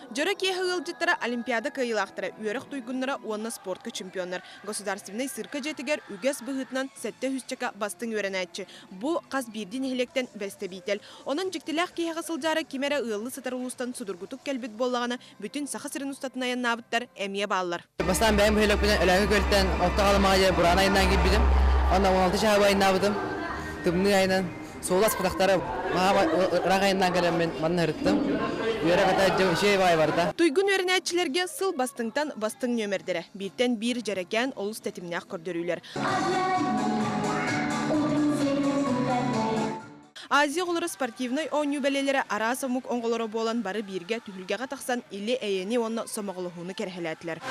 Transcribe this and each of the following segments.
Жора киэхыгылжыттара Олимпиада кайылақтара үйерек туйгуннара уонна спортка чемпионнар. Государственный сырка жетігер үгес бұғытнан сәтті хүсчака бастың өренәтчі. Бұ қаз бірден електен бәстебейтел. Онын жүктіләқ киэға сылжары кемері ұйлы сатарулустан судургутук кәлбет боллағана бүтін сақы сырын ұстатын аян набыттар әмие баллар. Бастан бәйім бұйлық білен әләгі көлттен оқта қалымаға жер бұран айынан келбедім. Онда 16 шағып айынан бұдым. Түбіні айынан соғылас пытақтары рақ айынан кәлем мен манын ұрыттым. Туйгун өрінәтчілерге сыл бастыңтан бастың нөмірдері. Біртен бір жаракен олыс тәтімнәқ көрдірілер. Азия олары спортивной ойну бәлелері ара самук оңғылары болан бары бірге түхілгеға тақсан илі әйені оны сомағылығыны кәрхеләтілер.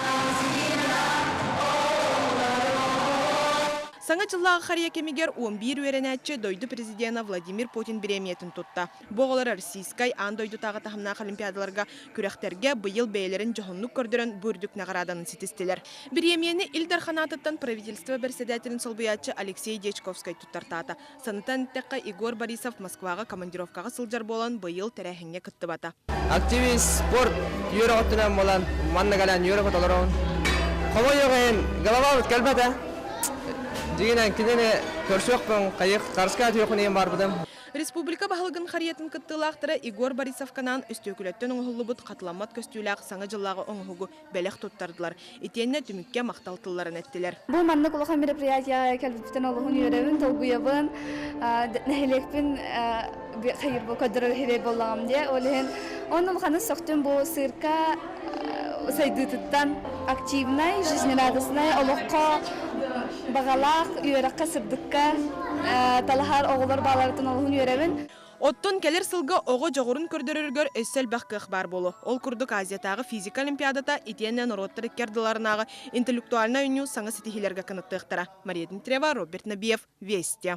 Саңа жыллағы қария кемегер 11 өренәтчі дойды президена Владимир Путин премиятын тұтта. Боғылар Российскай ан дойды тағы тахымнақ олимпиадаларға күрәқтерге бұйыл бәйлерін жоғынлық көрдірін бүрдік нағараданын сетістелер. Премияны Илдарханатыттан правительство председателін солбыятчы Алексей Дечковскай тұттартата. Санытан тәққа Игорь Борисов Москваға командировкаға сылжар болан бұйыл тәрәхіңе күтті бата. Активист спорт үйері ғыттынан болан манны қалан үйері ғытталырауын. Қомой еғен ғалава өт кәлбәді. Дегенен кедене көрсөкпін қайық қарысқа түйіқін ең бар бұдым. Республика бағылығын қариетін күттілақтыры Игорь Борисовканан үстөкілеттен оңғылы бұд қатыламат көстілақ саңа жыллағы оңғығы бәлек тұттардылар. Етенне түмікке мақталтыларын әттілер. Бұл маннық олыға мероприятия кәлбіптен олығын үйеревін, толғыябын, нәхелекпін қайыр бұл көдірі херей болағым де. Он олғаны соқтын бұл сырка сайдытыттан активнай, жизнерадысынай, олыққа бағалақ, үйераққа сырдыққа, талахар оғылар бағаларытын олығын үйеревін. Оттон келер сылға оғы жоғырын көрдіріргөр өссел баққық бар болу. Ол күрдік Азиятағы физика олимпиадата итеннен ороттыры керділарынағы интеллектуална үйні саңы сетихилерге кыныттықтыра. Мария Дмитриева, Роберт Набиев, Вести.